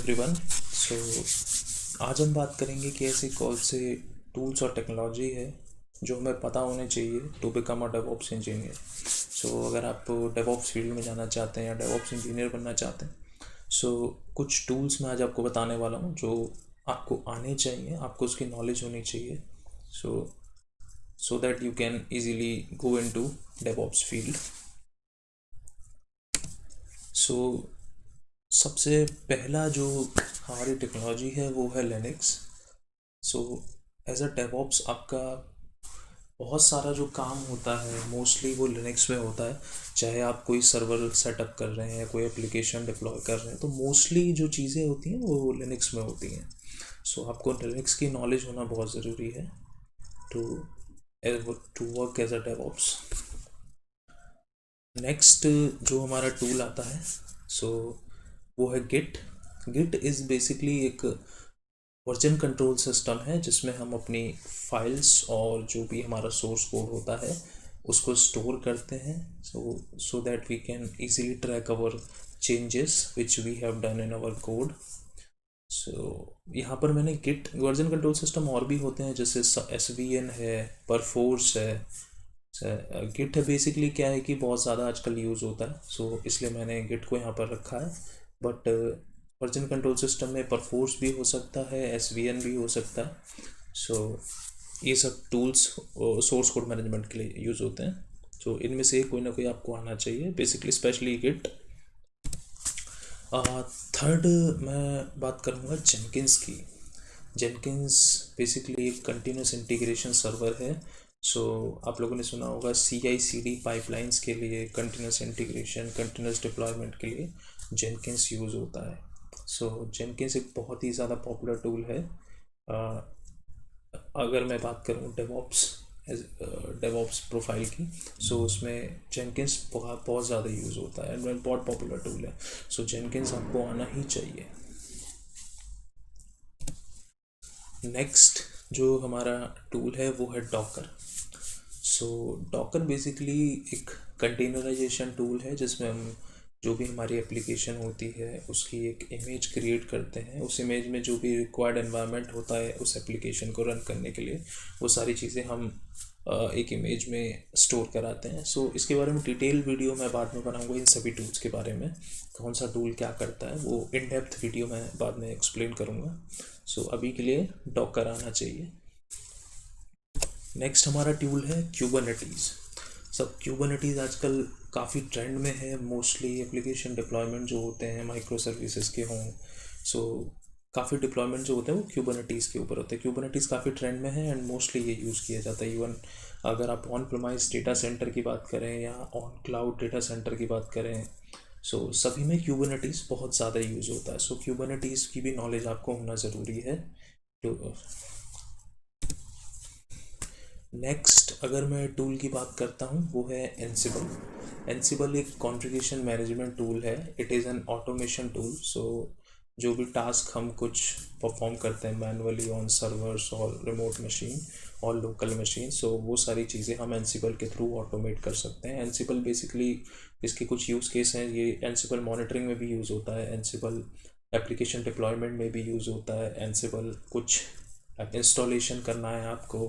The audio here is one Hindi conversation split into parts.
एवरीवन। सो आज हम बात करेंगे कि ऐसी कौन से टूल्स और टेक्नोलॉजी है जो हमें पता होने चाहिए to become a DevOps engineer. So अगर आप डेवऑप्स फील्ड में जाना चाहते हैं या डेवऑप्स इंजीनियर बनना चाहते हैं, कुछ टूल्स मैं आज आपको बताने वाला हूँ जो आपको आने चाहिए, आपको उसकी नॉलेज होनी चाहिए, so that you can easily go into DevOps field. So सबसे पहला जो हमारी टेक्नोलॉजी है वो है Linux. So as a DevOps आपका बहुत सारा जो काम होता है मोस्टली वो लिनक्स में होता है। चाहे आप कोई सर्वर सेटअप कर रहे हैं, कोई एप्लीकेशन डिप्लॉय कर रहे हैं, तो मोस्टली जो चीज़ें होती हैं वो लिनक्स में होती हैं। सो आपको लिनक्स की नॉलेज होना बहुत ज़रूरी है to to work as a DevOps. Next जो हमारा टूल आता है वो है गिट। गिट इज़ बेसिकली एक वर्जन कंट्रोल सिस्टम है जिसमें हम अपनी फाइल्स और जो भी हमारा सोर्स कोड होता है उसको स्टोर करते हैं, so that we can easily track our changes which we have done in our code. यहाँ पर मैंने गिट वर्जन कंट्रोल सिस्टम और भी होते हैं जैसे SVN है, परफोर्स है। गिट बेसिकली क्या है कि बहुत ज़्यादा आजकल यूज़ होता है, इसलिए मैंने गिट को यहाँ पर रखा है। बट वर्जन कंट्रोल सिस्टम में परफोर्स भी हो सकता है, SVN भी हो सकता है। ये सब टूल्स सोर्स कोड मैनेजमेंट के लिए यूज़ होते हैं। इनमें से कोई ना कोई आपको आना चाहिए, बेसिकली स्पेशली गिट। थर्ड मैं बात करूँगा जेनकिंस की। जेनकिंस बेसिकली एक कंटिन्यूस इंटीग्रेशन सर्वर है। आप लोगों ने सुना होगा CI/CD पाइपलाइंस के लिए, कंटिन्यूस इंटीग्रेशन, कंटिन्यूस डिप्लॉयमेंट के लिए जेनकिंस यूज़ होता है। जेनकिंस एक बहुत ही ज़्यादा पॉपुलर टूल है। अगर मैं बात करूँ डेवॉप्स प्रोफाइल की, उसमें जेनकिंस बहुत ज़्यादा यूज़ होता है एंड बहुत पॉपुलर टूल है। जेनकिंस आपको आना ही चाहिए। नेक्स्ट जो हमारा टूल है वो है डॉकर। डॉकर बेसिकली एक कंटेनराइजेशन टूल है जिसमें हम जो भी हमारी एप्लीकेशन होती है उसकी एक इमेज क्रिएट करते हैं। उस इमेज में जो भी रिक्वायर्ड एनवायरनमेंट होता है उस एप्लीकेशन को रन करने के लिए, वो सारी चीज़ें हम एक इमेज में स्टोर कराते हैं। इसके बारे में डिटेल वीडियो मैं बाद में बनाऊंगा। इन सभी टूल्स के बारे में कौन सा टूल क्या करता है वो इन डेप्थ वीडियो मैं बाद में एक्सप्लेन करूँगा। अभी के लिए डॉकर आना चाहिए। नेक्स्ट हमारा टूल है क्यूबरनेटीज़। क्यूबरनेटीज़ आजकल काफ़ी ट्रेंड में है। मोस्टली एप्लीकेशन डिप्लॉयमेंट जो होते हैं माइक्रो सर्विसेज के हों, काफ़ी डिप्लॉयमेंट जो होते हैं वो क्यूबरनेटीज़ के ऊपर होते हैं। क्यूबरनेटीज़ काफ़ी ट्रेंड में है एंड मोस्टली ये यूज़ किया जाता है। इवन अगर आप ऑन प्रेमाइज डेटा सेंटर की बात करें या ऑन क्लाउड डेटा सेंटर की बात करें, सभी में क्यूबरनेटीज़ बहुत ज़्यादा यूज़ होता है। क्यूबरनेटीज़ की भी नॉलेज आपको होना ज़रूरी है। नेक्स्ट अगर मैं टूल की बात करता हूँ वो है एनसिबल। एनसिबल एक कॉन्फ़िगरेशन मैनेजमेंट टूल है। It is an automation tool. जो भी टास्क हम कुछ परफॉर्म करते हैं मैनुअली ऑन सर्वर्स और रिमोट मशीन और लोकल मशीन, वो सारी चीज़ें हम एनसिबल के थ्रू ऑटोमेट कर सकते हैं। एनसिबल बेसिकली इसके कुछ यूज़ केस हैं। ये एनसिबल मॉनिटरिंग में भी यूज़ होता है, एनसिबल एप्लीकेशन डिप्लॉयमेंट में भी यूज़ होता है, एनसिबल कुछ इंस्टॉलेशन करना है आपको,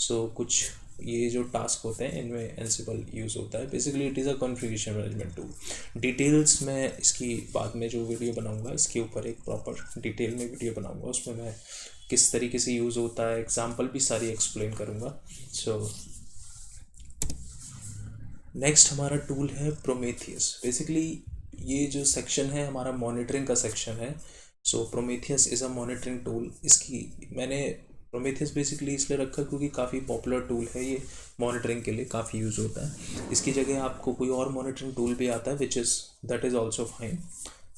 कुछ ये जो टास्क होते हैं इनमें एनसिबल यूज़ होता है। Basically it is a configuration management tool. Details मैं इसकी बाद में जो वीडियो बनाऊंगा इसके ऊपर एक प्रॉपर डिटेल में वीडियो बनाऊंगा, उसमें मैं किस तरीके से यूज़ होता है एग्जांपल भी सारी एक्सप्लेन करूँगा। नेक्स्ट हमारा टूल है प्रोमेथियस। बेसिकली ये जो सेक्शन है हमारा मॉनिटरिंग का सेक्शन है। Prometheus is a monitoring tool. इसकी मैंने प्रोमेथियस बेसिकली इसलिए रखा क्योंकि काफ़ी पॉपुलर टूल है, ये मॉनिटरिंग के लिए काफ़ी यूज़ होता है। इसकी जगह आपको कोई और मॉनिटरिंग टूल भी आता है दैट इज़ ऑल्सो फाइन।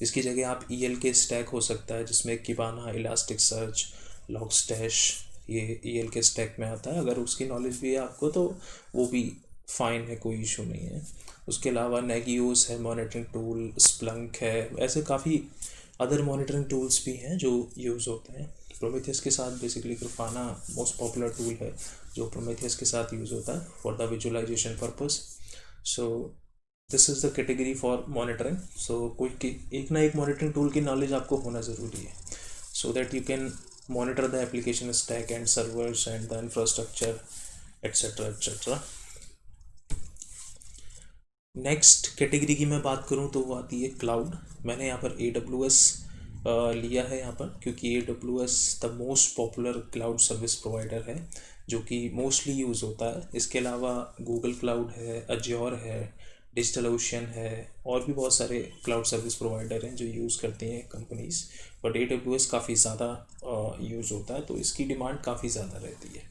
इसकी जगह आप ELK स्टैक हो सकता है जिसमें किबाना, इलास्टिक सर्च, लॉगस्टैश ये ELK स्टैक में आता है। अगर उसकी नॉलेज भी है आपको तो वो भी फाइन है, कोई इशू नहीं है। उसके अलावा नेगियोस है मॉनिटरिंग टूल, स्प्लंक है, ऐसे काफ़ी अदर मॉनिटरिंग टूल्स भी हैं जो यूज़ होते हैं। प्रोमेथियस के साथ basically Grafana most popular tool है जो प्रोमेथियस के साथ यूज़ होता है for the visualisation purpose. This is the category for monitoring. So कोई एक ना एक मॉनिटरिंग टूल की नॉलेज आपको होना ज़रूरी है, so that you can monitor the application stack and servers and the infrastructure, etc etc. Next category की मैं बात करूँ तो वो आती है क्लाउड. मैंने यहाँ पर AWS लिया है यहाँ पर, क्योंकि AWS the most popular cloud service provider है जो कि मोस्टली यूज़ होता है. इसके अलावा गूगल क्लाउड है, अज्योर है, डिजिटल ओशन है, और भी बहुत सारे क्लाउड सर्विस प्रोवाइडर हैं जो यूज़ करती हैं कंपनीज, बट AWS काफ़ी ज़्यादा यूज़ होता है, तो इसकी डिमांड काफ़ी ज़्यादा रहती है.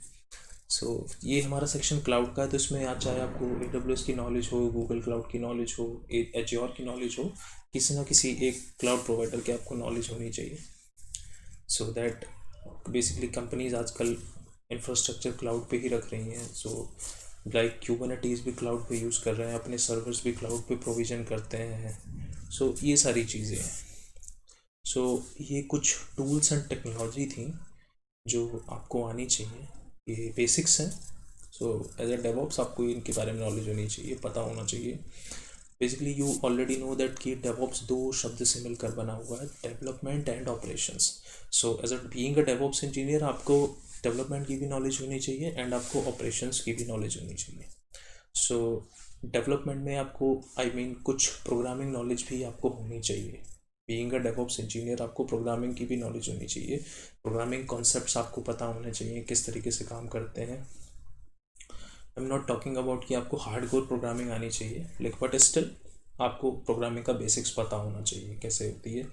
ये हमारा सेक्शन क्लाउड का है. तो इसमें चाहे आपको AWS की नॉलेज हो, गूगल क्लाउड की नॉलेज हो, अज्योर की नॉलेज हो, किसी ना किसी एक क्लाउड प्रोवाइडर की आपको नॉलेज होनी चाहिए. सो दैट बेसिकली कंपनीज आजकल इंफ्रास्ट्रक्चर क्लाउड पे ही रख रही हैं. लाइक क्यूबरनेटीज भी क्लाउड पे यूज़ कर रहे हैं, अपने सर्वर्स भी क्लाउड पे प्रोविज़न करते हैं. ये सारी चीज़ें हैं. ये कुछ टूल्स एंड टेक्नोलॉजी थी जो आपको आनी चाहिए. ये बेसिक्स हैं. एज अ डेवऑप्स आपको इनके बारे में नॉलेज होनी चाहिए, पता होना चाहिए. Basically you already know that कि डेवऑप्स दो शब्द से मिलकर बना हुआ है, development and operations. As a being a DevOps engineer आपको डेवलपमेंट की भी नॉलेज होनी चाहिए एंड आपको ऑपरेशंस की भी नॉलेज होनी चाहिए. डेवलपमेंट में आपको कुछ प्रोग्रामिंग नॉलेज भी आपको होनी चाहिए. बीइंग अ डेवऑप्स इंजीनियर आपको प्रोग्रामिंग की भी नॉलेज होनी चाहिए. प्रोग्रामिंग कॉन्सेप्ट्स आपको पता होने चाहिए, किस तरीके से काम करते हैं. I am not talking about कि आपको हार्डकोर प्रोग्रामिंग आनी चाहिए, लेकिन बट स्टिल आपको प्रोग्रामिंग का बेसिक्स पता होना चाहिए कैसे होती है.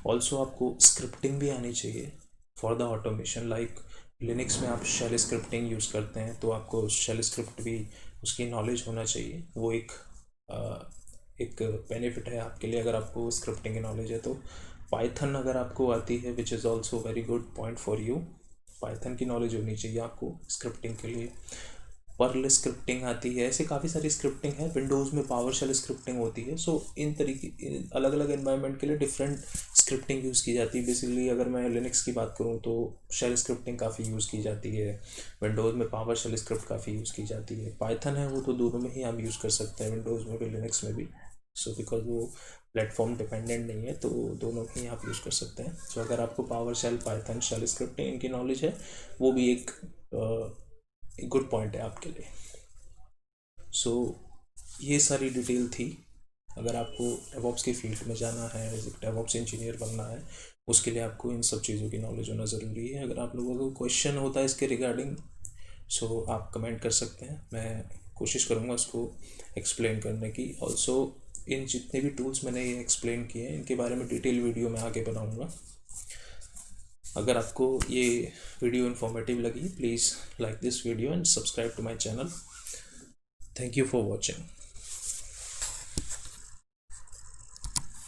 ऑल्सो आपको स्क्रिप्टिंग भी आनी चाहिए for the automation. Like Linux में आप शेल स्क्रिप्टिंग यूज़ करते हैं, तो आपको शेल स्क्रिप्ट भी उसकी नॉलेज होना चाहिए. वो एक बेनिफिट है आपके लिए अगर आपको स्क्रिप्टिंग की नॉलेज है. तो पाइथन अगर आपको आती है, which is also very good point for you. Python की नॉलेज होनी चाहिए आपको स्क्रिप्टिंग के लिए. पर्ल स्क्रिप्टिंग आती है. ऐसे काफ़ी सारी स्क्रिप्टिंग है. विंडोज़ में पावर शेल स्क्रिप्टिंग होती है. इन तरीके अलग अलग एनवायरनमेंट के लिए डिफरेंट स्क्रिप्टिंग यूज़ की जाती है. बेसिकली अगर मैं लिनक्स की बात करूँ तो शेल स्क्रिप्टिंग काफ़ी यूज़ की जाती है. विंडोज़ में पावर शेल स्क्रिप्ट काफ़ी यूज़ की जाती है. पाइथन है वो तो दोनों में ही आप यूज़ कर सकते हैं, विंडोज़ में भी लिनक्स में भी. बिकॉज वो प्लेटफॉर्म डिपेंडेंट नहीं है, तो दोनों ही आप यूज़ कर सकते हैं. अगर आपको PowerShell, Python, shell scripting इनकी नॉलेज है, वो भी एक गुड पॉइंट है आपके लिए. ये सारी डिटेल थी. अगर आपको डेवऑप्स के फील्ड में जाना है, डेवऑप्स इंजीनियर बनना है, उसके लिए आपको इन सब चीज़ों की नॉलेज होना ज़रूरी है. अगर आप लोगों को क्वेश्चन होता है इसके रिगार्डिंग, आप कमेंट कर सकते हैं. मैं कोशिश करूँगा उसको एक्सप्लेन करने की. ऑल्सो इन जितने भी टूल्स मैंने ये एक्सप्लेन किए हैं, इनके बारे में डिटेल वीडियो मैं आगे बनाऊँगा. अगर आपको ये वीडियो इन्फॉर्मेटिव लगी, please like this video and subscribe to my channel. Thank you for watching.